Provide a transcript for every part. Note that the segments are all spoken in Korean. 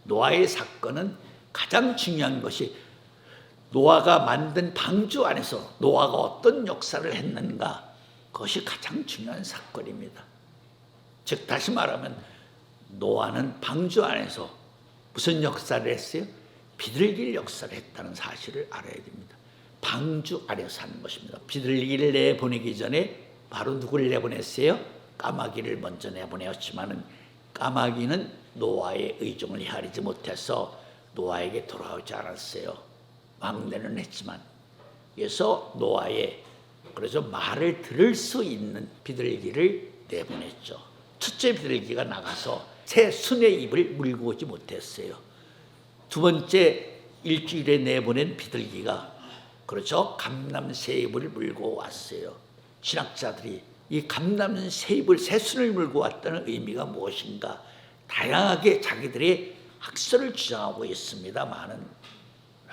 노아의 사건은 가장 중요한 것이 노아가 만든 방주 안에서 노아가 어떤 역사를 했는가, 그것이 가장 중요한 사건입니다. 즉 다시 말하면 노아는 방주 안에서 무슨 역사를 했어요? 비둘기를 역사를 했다는 사실을 알아야 됩니다. 방주 안에서 하는 것입니다. 비둘기를 내보내기 전에 바로 누구를 내보냈어요? 까마귀를 먼저 내보내었지만은 까마귀는 노아의 의중을 헤아리지 못해서 노아에게 돌아오지 않았어요. 왕래는 했지만. 그래서 노아의 그래서 말을 들을 수 있는 비둘기를 내보냈죠. 첫째 비둘기가 나가서 새 순의 입을 물고 오지 못했어요. 두 번째 일주일에 내보낸 비둘기가 그렇죠, 감람새 입을 물고 왔어요. 신학자들이 이 감람새 입을 새순을 물고 왔다는 의미가 무엇인가 다양하게 자기들의 학설을 주장하고 있습니다만은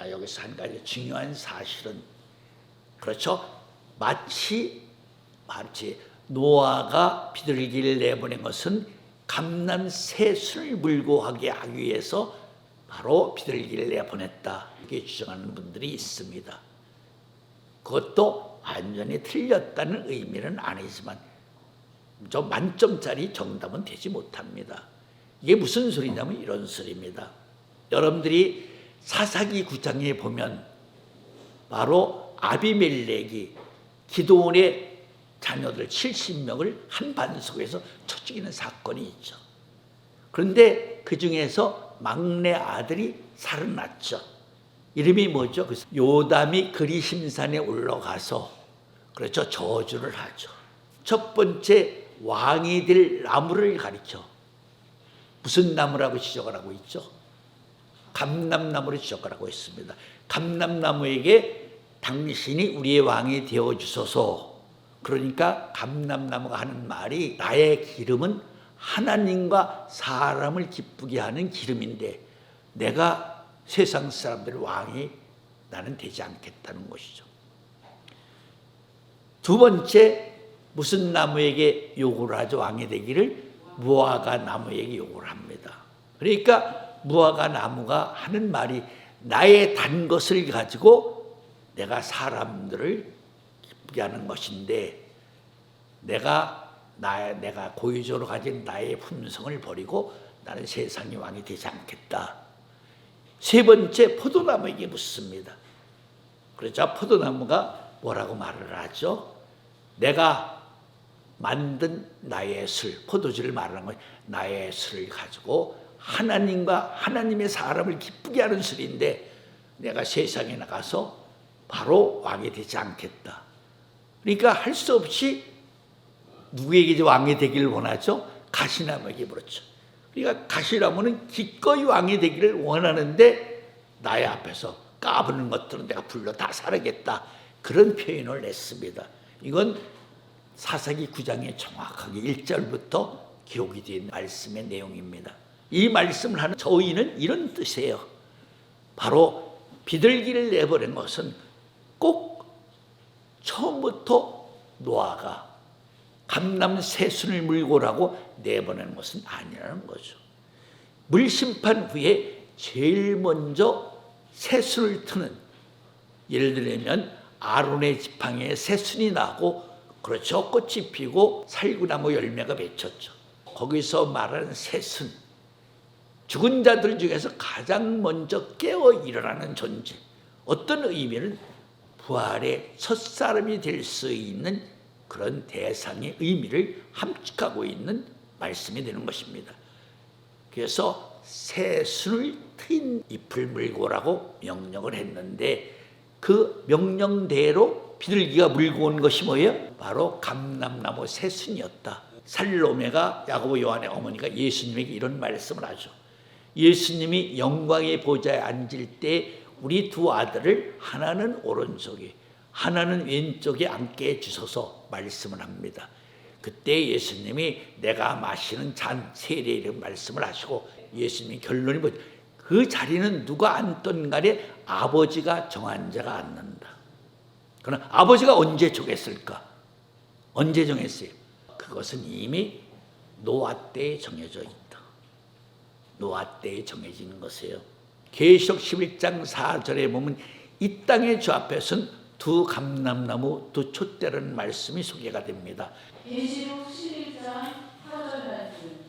여기서 한 가지 중요한 사실은 그렇죠, 마치 노아가 비둘기를 내보낸 것은 감람새순을 물고 하게 하기 위해서 바로 비둘기를 내보냈다, 이렇게 주장하는 분들이 있습니다. 그것도 완전히 틀렸다는 의미는 아니지만 저 만점짜리 정답은 되지 못합니다. 이게 무슨 소리냐면 이런 소리입니다. 여러분들이 사사기 9장에 보면 바로 아비멜렉이 기드온의 자녀들 70명을 한 반석에서 쳐 죽이는 사건이 있죠. 그런데 그 중에서 막내 아들이 살아났죠. 이름이 뭐죠? 요담이 그리심산에 올라가서 그렇죠, 저주를 하죠. 첫 번째 왕이 될 나무를 가리켜 무슨 나무라고 지적을 하고 있죠? 감람나무를 지적을 하고 있습니다. 감람나무에게 당신이 우리의 왕이 되어주소서. 그러니까 감람나무가 하는 말이 나의 기름은 하나님과 사람을 기쁘게 하는 기름인데 내가 세상 사람들의 왕이 나는 되지 않겠다는 것이죠. 두 번째 무슨 나무에게 요구를 하죠? 왕이 되기를 무화과 나무에게 요구를 합니다. 그러니까 무화과 나무가 하는 말이 나의 단 것을 가지고 내가 사람들을 기쁘게 하는 것인데 내가 고유적으로 가진 나의 품성을 버리고 나는 세상의 왕이 되지 않겠다. 세 번째 포도나무에게 묻습니다. 그렇죠? 포도나무가 뭐라고 말을 하죠? 내가 만든 나의 술, 포도주를 말하는 거예요. 나의 술을 가지고 하나님과 하나님의 사람을 기쁘게 하는 술인데 내가 세상에 나가서 바로 왕이 되지 않겠다. 그러니까 할 수 없이 누구에게 왕이 되기를 원하죠? 가시나무에게 물었죠. 그러니까 가시나무는 기꺼이 왕이 되기를 원하는데 나의 앞에서 까부는 것들은 내가 불러 다 사르겠다. 그런 표현을 냈습니다. 이건 사사기 9장에 정확하게 1절부터 기록이 된 말씀의 내용입니다. 이 말씀을 하는 저희는 이런 뜻이에요. 바로 비둘기를 내보낸 것은 꼭 처음부터 노아가 감람새순을 물고 오라고 내보낸 것은 아니라는 거죠. 물심판 후에 제일 먼저 새순을 트는, 예를 들면 아론의 지팡이에 새순이 나고 그렇죠, 꽃이 피고 살구나무 열매가 맺혔죠. 거기서 말하는 새순, 죽은 자들 중에서 가장 먼저 깨어 일어나는 존재, 어떤 의미는 부활의 첫사람이 될 수 있는 그런 대상의 의미를 함축하고 있는 말씀이 되는 것입니다. 그래서 새순을 트인 잎을 물고 오라고 명령을 했는데 그 명령대로 비둘기가 물고 온 것이 뭐예요? 바로 감람나무 새순이었다. 살로메가 야고보 요한의 어머니가 예수님에게 이런 말씀을 하죠. 예수님이 영광의 보좌에 앉을 때 우리 두 아들을 하나는 오른쪽에 하나는 왼쪽에 앉게 해주소서 말씀을 합니다. 그때 예수님이 내가 마시는 잔 세례를 말씀을 하시고 예수님이 결론이 뭐죠? 그 자리는 누가 앉던 간에 아버지가 정한 자가 앉는다. 그러나 아버지가 언제 정했을까? 언제 정했어요? 그것은 이미 노아 때에 정해져 있다. 노아 때에 정해지는 것이에요. 계시록 11장 4절에 보면 이 땅의 주 앞에선 두 감람나무 두 촛대라는 말씀이 소개가 됩니다. 계시록 11장 4절 말씀.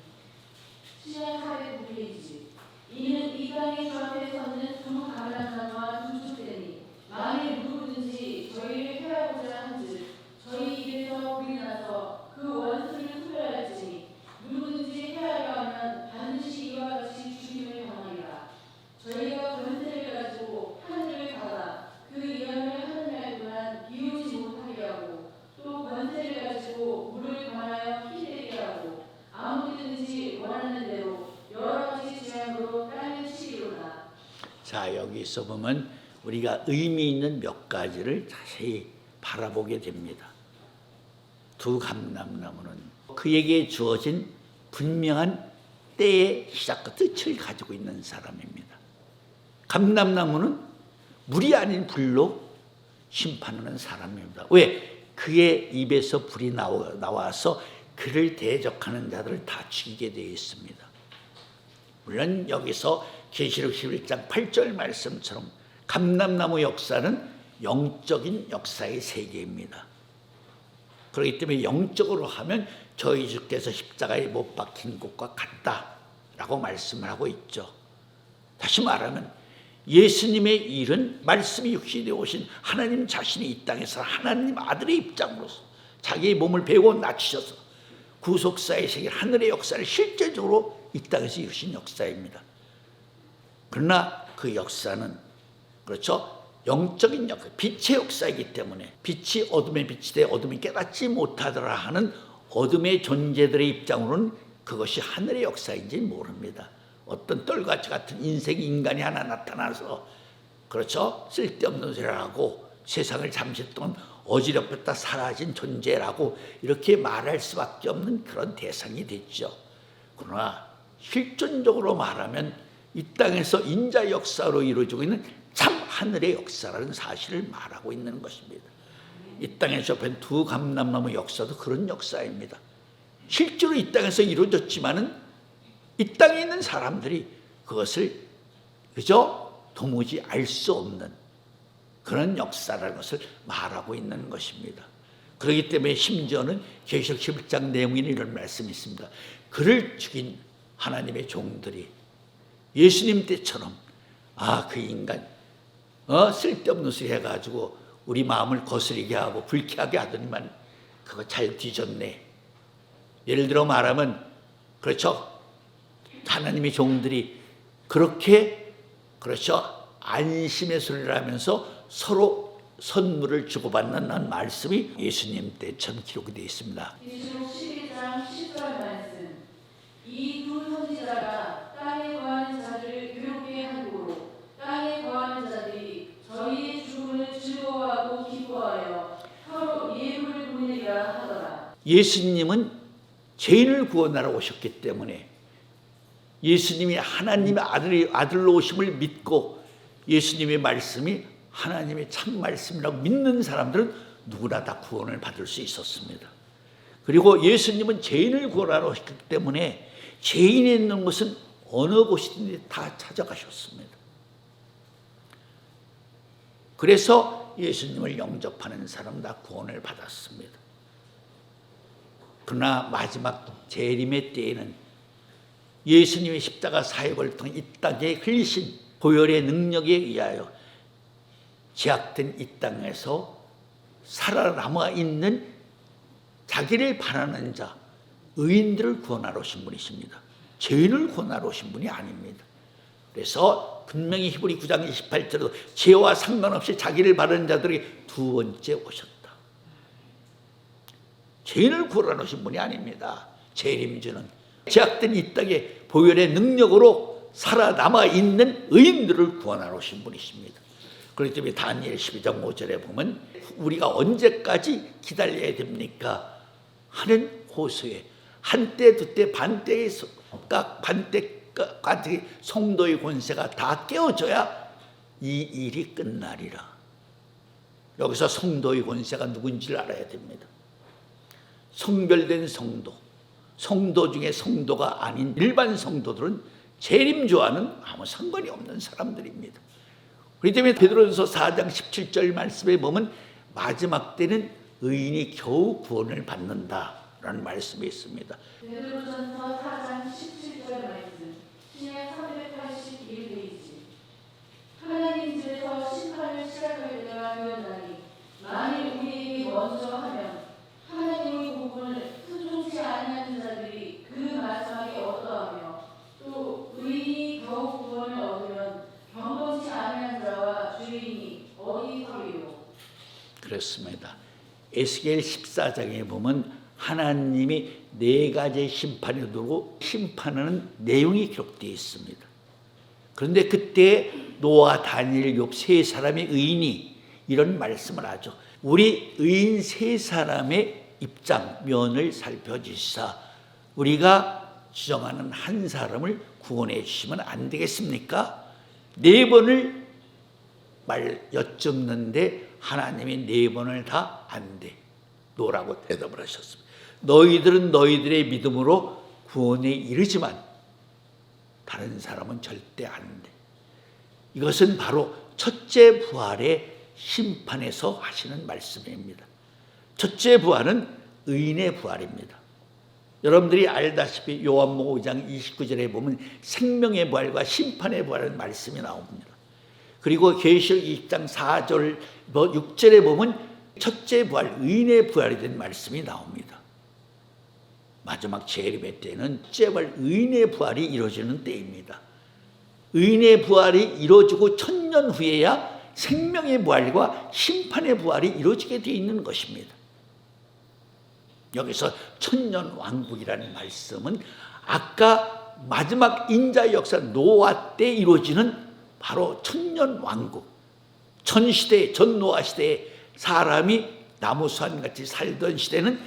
시작 400페이지. 이는 이 땅의 주 앞에 서는 두 감람나무와 두 촛대니 만일 누구든지 저희를 해하고자 한즉 저희 입에서 불이 나서 그 원수를 소멸할지니 누구든지 해하려 하면 반드시 이와 같이 죽임을 당하리라. 저희가 권세를 가지고 하늘을 닫아 그 예언을 하는 날 동안 비우지 못하게 하고 또 권세를 가지고 물을 관하여 피되게 하고 아무든지 원하는 대로 여러 가지 재앙으로 땅을 치리로다. 자, 여기서 보면 우리가 의미 있는 몇 가지를 자세히 바라보게 됩니다. 두 감람나무는 그에게 주어진 분명한 때의 시작과 뜻을 가지고 있는 사람입니다. 감람나무는 물이 아닌 불로 심판하는 사람입니다. 왜? 그의 입에서 불이 나와서 그를 대적하는 자들을 다 죽이게 되어 있습니다. 물론 여기서 계시록 11장 8절 말씀처럼 감람나무 역사는 영적인 역사의 세계입니다. 그렇기 때문에 영적으로 하면 저희 주께서 십자가에 못 박힌 것과 같다라고 말씀을 하고 있죠. 다시 말하면 예수님의 일은 말씀이 육신되어 오신 하나님 자신이 이 땅에서 하나님 아들의 입장으로서 자기의 몸을 베고 낮추셔서 구속사의 세계 하늘의 역사를 실제적으로 이 땅에서 이루신 역사입니다. 그러나 그 역사는 그렇죠, 영적인 역사, 빛의 역사이기 때문에 빛이 어둠의 빛이 되 어둠이 깨닫지 못하더라 하는 어둠의 존재들의 입장으로는 그것이 하늘의 역사인지 모릅니다. 어떤 떨같이 같은 인간이 하나 나타나서 그렇죠, 쓸데없는 소리를 하고 세상을 잠시 동안 어지럽혔다 사라진 존재라고 이렇게 말할 수밖에 없는 그런 대상이 됐죠. 그러나 실존적으로 말하면 이 땅에서 인자 역사로 이루어지고 있는 참 하늘의 역사라는 사실을 말하고 있는 것입니다. 이 땅에 접한 두 감람나무 역사도 그런 역사입니다. 실제로 이 땅에서 이루어졌지만은 이 땅에 있는 사람들이 그것을 그저 도무지 알 수 없는 그런 역사라는 것을 말하고 있는 것입니다. 그렇기 때문에 심지어는 계시록 11장 내용에 이런 말씀이 있습니다. 그를 죽인 하나님의 종들이 예수님 때처럼 그 인간 쓸데없는 소리 해가지고 우리 마음을 거스리게 하고 불쾌하게 하더니만 그거 잘 뒤졌네. 예를 들어 말하면 그렇죠, 하나님의 종들이 그렇게 그렇죠 안심의 소리를 하면서 서로 선물을 주고받는 말씀이 예수님 때처럼 기록이 되어 있습니다. 계시록 11장 10절 말씀. 이 두 선지자가 땅에 거하는 자들을 괴롭게 하므로 땅에 거하는 자들이 저희의 죽음을 즐거워하고 기뻐하여 서로 예물을 보내리라 하더라. 예수님은 죄인을 구원하러 오셨기 때문에 예수님이 하나님의 아들로 오심을 믿고 예수님의 말씀이 하나님의 참 말씀이라고 믿는 사람들은 누구나 다 구원을 받을 수 있었습니다. 그리고 예수님은 죄인을 구원하러 오셨기 때문에 죄인이 있는 곳은 어느 곳이든지 다 찾아가셨습니다. 그래서 예수님을 영접하는 사람 다 구원을 받았습니다. 그러나 마지막 재림의 때에는 예수님의 십자가 사역을 통해 이 땅에 흘리신 보혈의 능력에 의하여 제약된 이 땅에서 살아남아 있는 자기를 바라는 자, 의인들을 구원하러 오신 분이십니다. 죄인을 구원하러 오신 분이 아닙니다. 그래서 분명히 히브리 9장 28절에도 죄와 상관없이 자기를 바라는 자들이 두 번째 오셨다. 죄인을 구원하러 오신 분이 아닙니다. 재림주는 제약된 이 땅에 보혈의 능력으로 살아남아 있는 의인들을 구원하러 오신 분이십니다. 그렇기 때문에 다니엘 12장 5절에 보면 우리가 언제까지 기다려야 됩니까? 하는 호소에 한때 두때 반때까지 성도의 권세가 다 깨어져야 이 일이 끝나리라. 여기서 성도의 권세가 누군지를 알아야 됩니다. 성별된 성도 중에 성도가 아닌 일반 성도들은 재림조와는 아무 상관이 없는 사람들입니다. 그렇기 때문에 베드로전서 4장 17절 말씀에 보면 마지막 때는 의인이 겨우 구원을 받는다라는 말씀이 있습니다. 베드로전서 4장 17절 말씀, 신약 381페이지. 하나님 집에서 심판을 시작할 때가 되었나니 만일 우리에게 먼저 하면 하나님의 복음을 순종치 아니하는 자들이 그 마지막에 어떠하며 또 의인이 겨우 구원을 얻으면 경건치 아니한 자와 죄인이 어디서리요. 그렇습니다. 에스겔 14장에 보면 하나님이 4가지 심판에 두고 심판하는 내용이 기록되어 있습니다. 그런데 그때 노아, 다니엘, 욥 3사람의 의인이 이런 말씀을 하죠. 우리 의인 3사람의 입장, 면을 살펴주시사 우리가 지정하는 한 사람을 구원해 주시면 안 되겠습니까? 4번을 여쭙는데 하나님이 4번을 다 안 돼. 노라고 대답을 하셨습니다. 너희들은 너희들의 믿음으로 구원에 이르지만 다른 사람은 절대 안 돼. 이것은 바로 첫째 부활의 심판에서 하시는 말씀입니다. 첫째 부활은 의인의 부활입니다. 여러분들이 알다시피 요한복음 5장 29절에 보면 생명의 부활과 심판의 부활은 말씀이 나옵니다. 그리고 계시록 20장 4절, 6절에 보면 첫째 부활, 의인의 부활이 된 말씀이 나옵니다. 마지막 재림의 때는 첫째 부활, 의인의 부활이 이루어지는 때입니다. 의인의 부활이 이루어지고 1000년 후에야 생명의 부활과 심판의 부활이 이루어지게 되어 있는 것입니다. 여기서 1000년 왕국이라는 말씀은 아까 마지막 인자의 역사 노아 때 이루어지는 바로 1000년 왕국, 전시대, 전노아 시대에 사람이 나무산같이 살던 시대는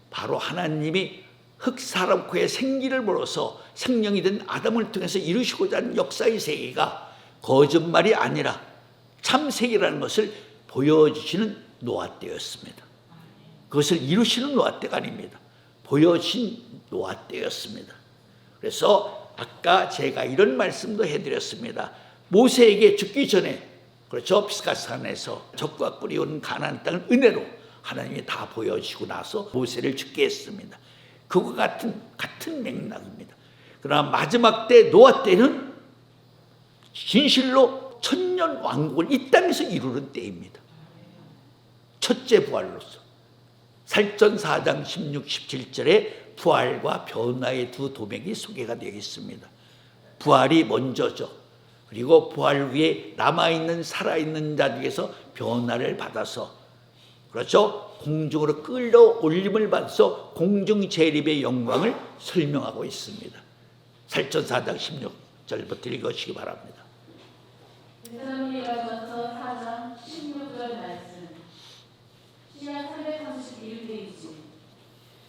바로 하나님이 흙사람 코에 생기를 불어서 생명이 된 아담을 통해서 이루시고자 하는 역사의 세계가 거짓말이 아니라 참 세계라는 것을 보여주시는 노아 때였습니다. 그것을 이루시는 노아 때가 아닙니다. 보여주신 노아 때였습니다. 그래서 아까 제가 이런 말씀도 해드렸습니다. 모세에게 죽기 전에, 그렇죠, 피스가산에서 적과 꿀이 온 가나안 땅을 은혜로 하나님이 다 보여주시고 나서 모세를 죽게 했습니다. 그와 같은 맥락입니다. 그러나 마지막 때 노아 때는 진실로 1000년 왕국을 이 땅에서 이루는 때입니다. 첫째 부활로서 살전 4장 16, 17절에 부활과 변화의 두 도맥이 소개가 되어 있습니다. 부활이 먼저죠. 그리고 부활 위에 남아있는 살아있는 자 중에서 변화를 받아서, 그렇죠, 공중으로 끌어올림을 받아서 공중 재림의 영광을 설명하고 있습니다. 살전 4장 16절부터 읽으시기 바랍니다. 데살로니가전서 4장 16절 말씀, 신약 331페이지.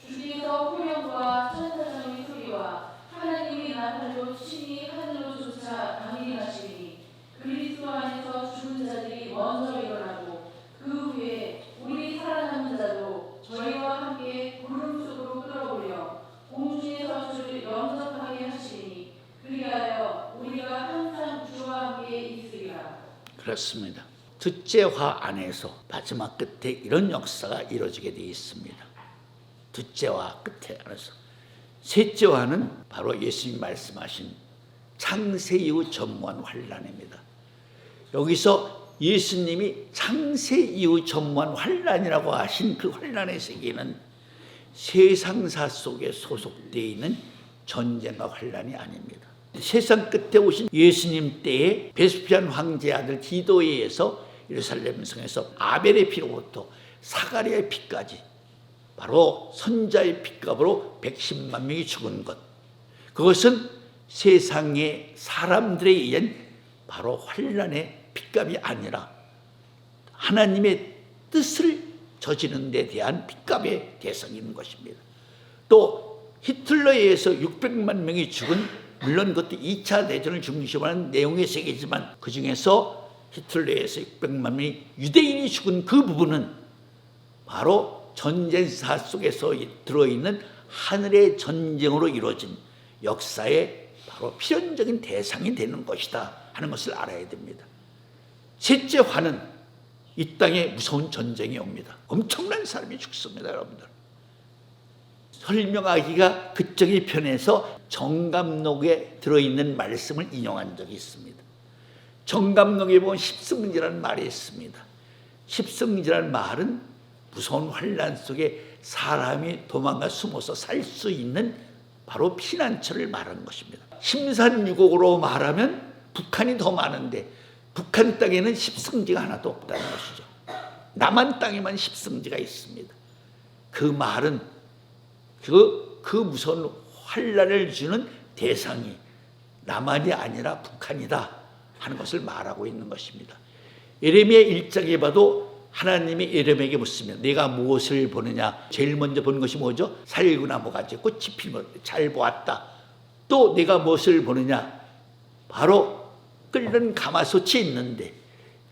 주께서 호령과 천사장의 소리와 하나님의 나팔로 신이 하늘로 쫓아 강림하시니 그리스도 안에서 죽은 자들이 먼저 일어나고 그 후에 우리 살아남은 자도 저희와 함께 구름 속으로 끌어올려 공중에서 주를 영접하게 하시니 그리하여 우리가 항상 주와 함께 있으리라. 그렇습니다. 둘째 화 안에서 마지막 끝에 이런 역사가 이루어지게 되어 있습니다. 둘째 화 끝에 안에서. 셋째 화는 바로 예수님 말씀하신 창세 이후 전무한 환난입니다. 여기서 예수님이 창세 이후 전무한 환난이라고 하신 그 환난의 세계는 세상사 속에 소속되어 있는 전쟁과 환난이 아닙니다. 세상 끝에 오신 예수님 때에 베스피안 황제의 아들 디도에 의해서 예루살렘 성에서 아벨의 피로부터 사가랴의 피까지 바로 선자의 핏값으로 110만 명이 죽은 것, 그것은 세상의 사람들에 의한 바로 환난의 핏값이 아니라 하나님의 뜻을 저지르는 데 대한 핏값의 대상인 것입니다. 또 히틀러에 의해서 600만 명이 죽은, 물론 그것도 2차 대전을 중심으로 하는 내용의 세계지만 그 중에서 히틀러에 의해서 600만 명이 유대인이 죽은 그 부분은 바로 전쟁사 속에서 들어있는 하늘의 전쟁으로 이루어진 역사의 바로 필연적인 대상이 되는 것이다 하는 것을 알아야 됩니다. 셋째 화는 이 땅에 무서운 전쟁이 옵니다. 엄청난 사람이 죽습니다, 여러분들. 설명하기가 그쪽이 편해서 정감록에 들어있는 말씀을 인용한 적이 있습니다. 정감록에 보면 십승지라는 말이 있습니다. 십승지라는 말은 무서운 환난 속에 사람이 도망가 숨어서 살 수 있는 바로 피난처를 말하는 것입니다. 심산유곡으로 말하면 북한이 더 많은데 북한 땅에는 십승지가 하나도 없다는 것이죠. 남한 땅에만 십승지가 있습니다. 그 말은 그 무서운 환난을 주는 대상이 남한이 아니라 북한이다 하는 것을 말하고 있는 것입니다. 예레미야 1장에 봐도 하나님이 예레미야에게 묻습니다. 내가 무엇을 보느냐? 제일 먼저 본 것이 뭐죠? 살구나무 가지 꽃이 피는 것. 잘 보았다. 또 내가 무엇을 보느냐? 바로 끓는 가마솥이 있는데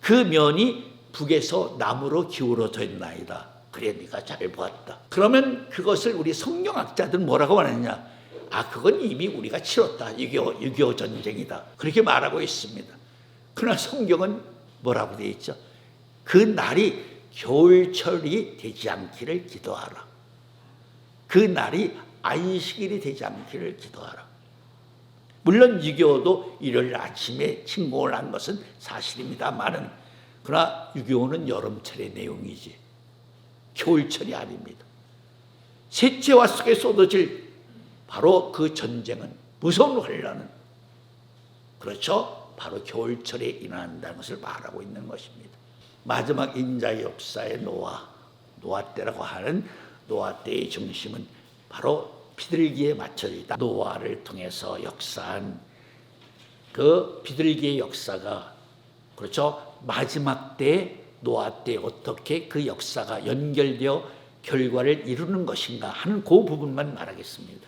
그 면이 북에서 남으로 기울어져 있나이다. 그래, 네가 잘 보았다. 그러면 그것을 우리 성경학자들은 뭐라고 말하느냐? 아, 그건 이미 우리가 치렀다. 6.25 전쟁이다. 그렇게 말하고 있습니다. 그러나 성경은 뭐라고 되어 있죠? 그 날이 겨울철이 되지 않기를 기도하라. 그 날이 안식일이 되지 않기를 기도하라. 물론 6.25도 일요일 아침에 침공을 한 것은 사실입니다만은, 그러나 6.25는 여름철의 내용이지 겨울철이 아닙니다. 셋째화 속에 쏟아질 바로 그 전쟁은, 무서운 환난은, 그렇죠, 바로 겨울철에 일어난다는 것을 말하고 있는 것입니다. 마지막 인자의 역사의 노아 때라고 하는 노아 때의 중심은 바로 비둘기에 맞춰져 있다. 노아를 통해서 역사한 그 비둘기의 역사가, 그렇죠, 마지막 때 노아 때 어떻게 그 역사가 연결되어 결과를 이루는 것인가 하는 그 부분만 말하겠습니다.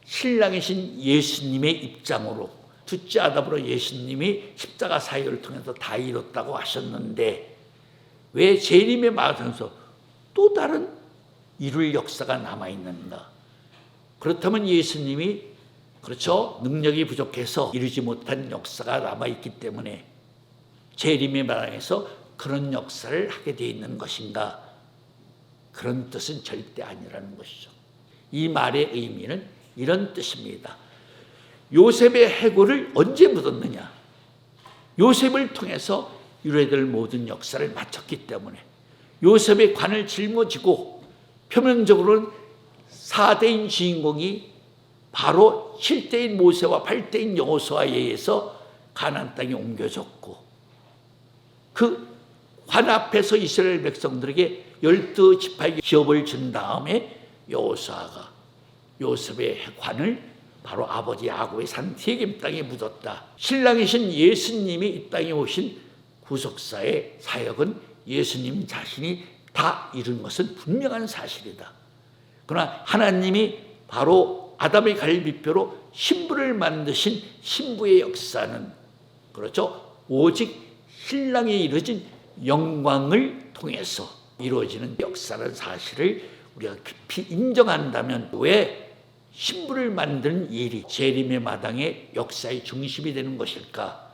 신랑이신 예수님의 입장으로 둘째 아담으로 예수님이 십자가 사역을 통해서 다 이뤘다고 하셨는데 왜 재림의 마당에서 또 다른 이룰 역사가 남아있는가? 그렇다면 예수님이, 그렇죠, 능력이 부족해서 이루지 못한 역사가 남아있기 때문에 재림의 마당에서 그런 역사를 하게 되어 있는 것인가? 그런 뜻은 절대 아니라는 것이죠. 이 말의 의미는 이런 뜻입니다. 요셉의 해골을 언제 묻었느냐? 요셉을 통해서 이루어야 될 모든 역사를 마쳤기 때문에 요셉의 관을 짊어지고 표면적으로는 4대인 주인공이 바로 7대인 모세와 8대인 여호수아에 의해서 가나안 땅에 옮겨졌고, 그 관 앞에서 이스라엘 백성들에게 12지파에게 기업을 준 다음에 여호수아가 요셉의 관을 바로 아버지 야곱의 산 세겜 땅에 묻었다. 신랑이신 예수님이 이 땅에 오신 구속사의 사역은 예수님 자신이 다 이룬 것은 분명한 사실이다. 그러나 하나님이 바로 아담의 갈비뼈로 신부를 만드신 신부의 역사는, 그렇죠, 오직 신랑에 이루어진 영광을 통해서 이루어지는 역사라는 사실을 우리가 깊이 인정한다면 왜 신부를 만드는 일이 재림의 마당의 역사의 중심이 되는 것일까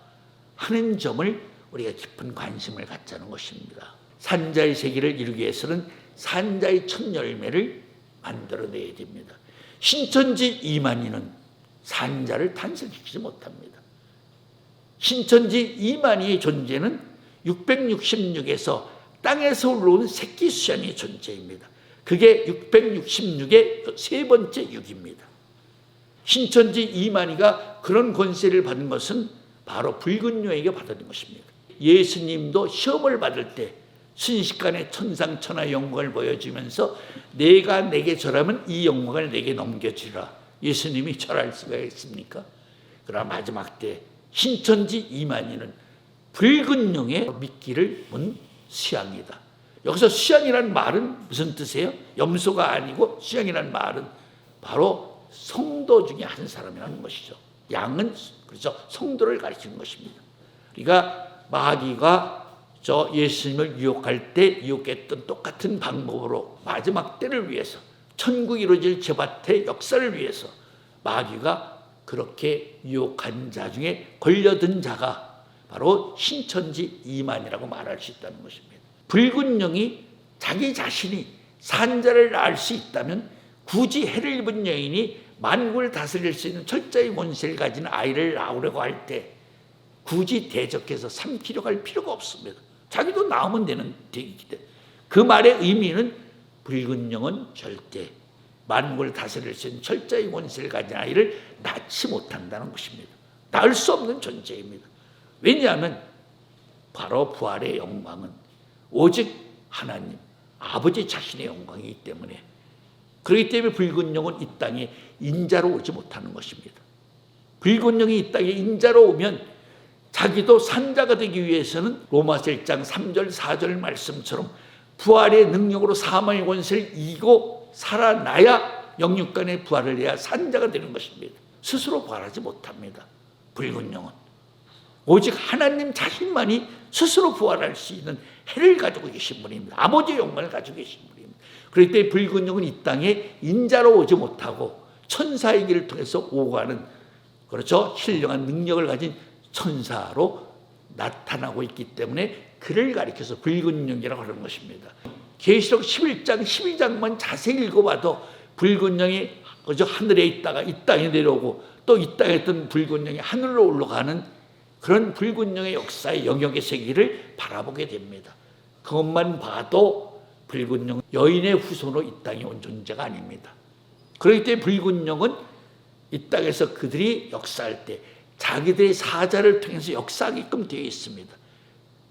하는 점을 우리가 깊은 관심을 갖자는 것입니다. 산자의 세계를 이루기 위해서는 산자의 첫 열매를 만들어내야 됩니다. 신천지 이만희는 산자를 탄생시키지 못합니다. 신천지 이만희의 존재는 666에서 땅에서 올라온 새끼 수양의 존재입니다. 그게 666의 세 번째 6입니다. 신천지 이만희가 그런 권세를 받은 것은 바로 붉은 용에게 받은 것입니다. 예수님도 시험을 받을 때 순식간에 천상천하 영광을 보여주면서 내가 내게 절하면 이 영광을 내게 넘겨주리라. 예수님이 절할 수가 있습니까? 그러나 마지막 때 신천지 이만희는 붉은 용의 미끼를 문 수양이다. 여기서 수양이라는 말은 무슨 뜻이에요? 염소가 아니고 수양이라는 말은 바로 성도 중에 한 사람이라는 것이죠. 양은, 그렇죠, 성도를 가리키는 것입니다. 그러니까 마귀가 저 예수님을 유혹할 때 유혹했던 똑같은 방법으로 마지막 때를 위해서, 천국이 이루어질 제밭의 역사를 위해서 마귀가 그렇게 유혹한 자 중에 걸려든 자가 바로 신천지 이만이라고 말할 수 있다는 것입니다. 붉은 영이 자기 자신이 산자를 알 수 있다면 굳이 해를 입은 여인이 만국을 다스릴 수 있는 철저히 권세를 가진 아이를 낳으려고 할 때 굳이 대적해서 삼키려고 할 필요가 없습니다. 자기도 낳으면 되는 얘기기 때문에. 그 말의 의미는 붉은 영은 절대 만국을 다스릴 수 있는 철저히 권세를 가진 아이를 낳지 못한다는 것입니다. 낳을 수 없는 존재입니다. 왜냐하면 바로 부활의 영광은 오직 하나님 아버지 자신의 영광이기 때문에, 그렇기 때문에 붉은 영은 이 땅에 인자로 오지 못하는 것입니다. 붉은 영이 이 땅에 인자로 오면 자기도 산자가 되기 위해서는 로마서 1장 3절 4절 말씀처럼 부활의 능력으로 사망의 권세를 이기고 살아나야 영육간의 부활을 해야 산자가 되는 것입니다. 스스로 부활하지 못합니다. 붉은 영은 오직 하나님 자신만이 스스로 부활할 수 있는 해를 가지고 계신 분입니다. 아버지의 영광을 가지고 계신 분입니다. 그렇기 때문에 붉은 영은 이 땅에 인자로 오지 못하고 천사의 길을 통해서 오고 가는, 그렇죠, 신령한 능력을 가진 천사로 나타나고 있기 때문에 그를 가리켜서 붉은 영이라고 하는 것입니다. 계시록 11장 12장만 자세히 읽어봐도 붉은 영이 그저 하늘에 있다가 이 땅에 내려오고 또 이 땅에 있던 붉은 영이 하늘로 올라가는 그런 붉은 영의 역사의 영역의 세계를 바라보게 됩니다. 그것만 봐도 붉은 영 여인의 후손으로 이 땅에 온 존재가 아닙니다. 그렇기 때문에 붉은 영은 이 땅에서 그들이 역사할 때 자기들의 사자를 통해서 역사하게끔 되어 있습니다.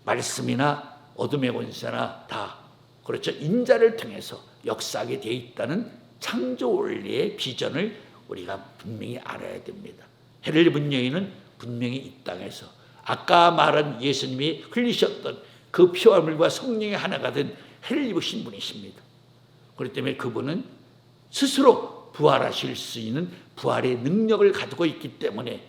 말씀이나 어둠의 권세나 다, 그렇죠, 인자를 통해서 역사하게 되어 있다는 창조 원리의 비전을 우리가 분명히 알아야 됩니다. 해를 입은 여인은 분명히 이 땅에서 아까 말한 예수님이 흘리셨던 그 피와 물과 성령의 하나가 된 해를 입으신 분이십니다. 그렇기 때문에 그분은 스스로 부활하실 수 있는 부활의 능력을 가지고 있기 때문에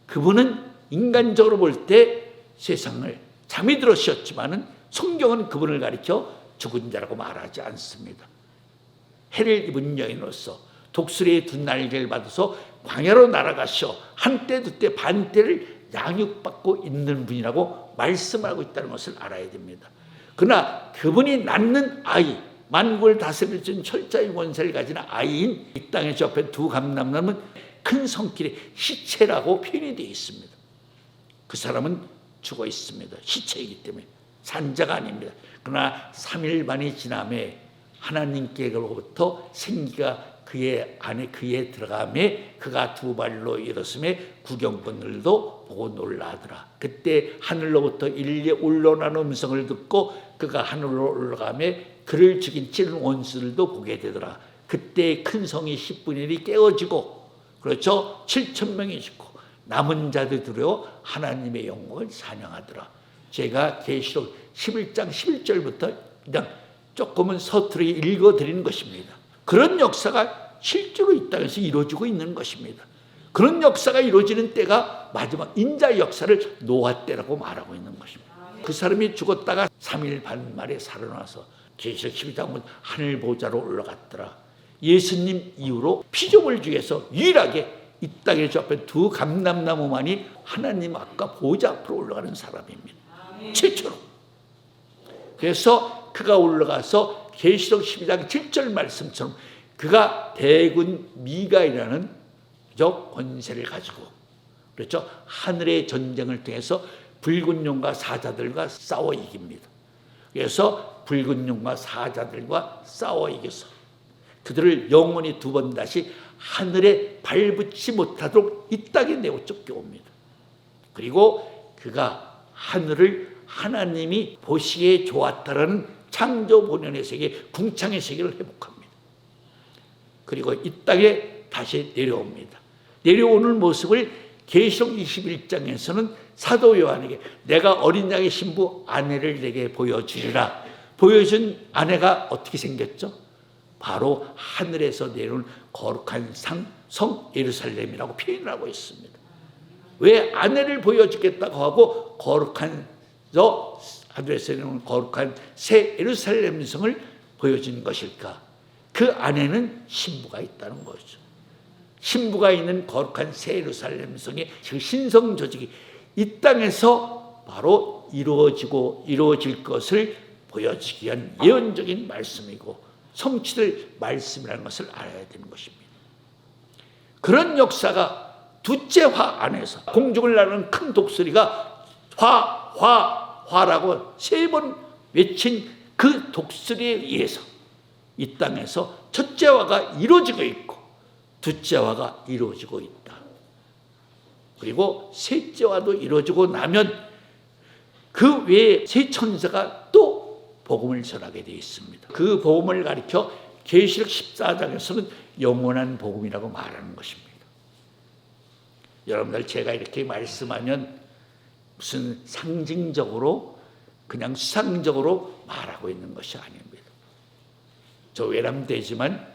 그분은 인간적으로 볼 때 세상을 잠이 들으셨지만은 성경은 그분을 가리켜 죽은 자라고 말하지 않습니다. 해를 입은 여인으로서 독수리의 두 날개를 받아서 광야로 날아가셔 한때 두때 반때를 양육받고 있는 분이라고 말씀하고 있다는 것을 알아야 됩니다. 그러나 그분이 낳는 아이, 만국을 다스릴 수 있는 철저히 권세를 가진 아이인 이 땅에 접해 두 감람나무는 큰 성길의 시체라고 표현이 되어 있습니다. 그 사람은 죽어 있습니다. 시체이기 때문에 산자가 아닙니다. 그러나 3일 반이 지남에 하나님께로부터 생기가 그의 안에 그에 들어가매 그가 두 발로 일었음에 구경꾼들도 보고 놀라더라. 그때 하늘로부터 일리에 울러나는 음성을 듣고 그가 하늘로 올라가매 그를 죽인 찌른 원수들도 보게 되더라. 그때 큰 성이 10분의 1이 깨어지고, 그렇죠, 7,000명이 죽고 남은 자들 두려워 하나님의 영광을 찬양하더라. 제가 계시록 11장 11절부터 그냥 조금은 서투르게 읽어드리는 것입니다. 그런 역사가 실제로 이 땅에서 이루어지고 있는 것입니다. 그런 역사가 이루어지는 때가 마지막 인자의 역사를 노아 때라고 말하고 있는 것입니다. 그 사람이 죽었다가 3일 반 만에 살아나서 계시록 12장은 하늘 보좌로 올라갔더라. 예수님 이후로 피조물 중에서 유일하게 이 땅에 접한 두 감람나무만이 하나님 앞과 보좌 앞으로 올라가는 사람입니다. 최초로. 그래서 그가 올라가서 계시록 12장 7절 말씀처럼 그가 대군 미가이라는 권세를 가지고, 그렇죠, 하늘의 전쟁을 통해서 붉은 용과 사자들과 싸워 이깁니다. 그래서 붉은 용과 사자들과 싸워 이겨서 그들을 영원히 두 번 다시 하늘에 발붙지 못하도록 이 땅에 내어 쫓겨옵니다. 그리고 그가 하늘을 하나님이 보시기에 좋았다라는 창조 본연의 세계, 궁창의 세계를 회복합니다. 그리고 이 땅에 다시 내려옵니다. 내려오는 모습을 계시록 21장에서는 사도 요한에게 내가 어린 양의 신부 아내를 내게 보여주리라. 보여준 아내가 어떻게 생겼죠? 바로 하늘에서 내려온 거룩한 성 예루살렘이라고 표현을 하고 있습니다. 왜 아내를 보여주겠다고 하고 거룩한 하늘에서 내려온 거룩한 새 예루살렘 성을 보여준 것일까? 그 안에는 신부가 있다는 거죠. 신부가 있는 거룩한 새 예루살렘 성의 그 신성 조직이 이 땅에서 바로 이루어질 것을 보여주기 위한 예언적인 말씀이고 성취될 말씀이라는 것을 알아야 되는 것입니다. 그런 역사가 둘째 화 안에서 공중을 나르는 큰 독수리가 화라고 3번 외친 그 독수리에 의해서 이 땅에서 첫째 화가 이루어지고 있고 둘째 화가 이루어지고 있다. 그리고 셋째 화도 이루어지고 나면 그 외에 세 천사가 또 복음을 전하게 되어 있습니다. 그 복음을 가리켜 계시록 14장에서는 영원한 복음이라고 말하는 것입니다. 여러분들 제가 이렇게 말씀하면 무슨 상징적으로 그냥 수상적으로 말하고 있는 것이 아닙니다. 저 외람되지만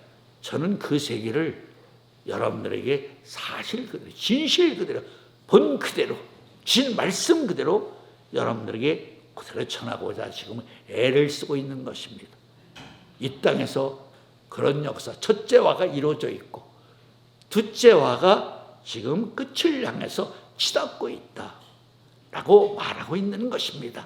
저는 그 세계를 여러분들에게 사실 그대로 진실 그대로 본 그대로 진 말씀 그대로 여러분들에게 그대로 전하고자 지금 애를 쓰고 있는 것입니다. 이 땅에서 그런 역사 첫째 화가 이루어져 있고 둘째 화가 지금 끝을 향해서 치닫고 있다 라고 말하고 있는 것입니다.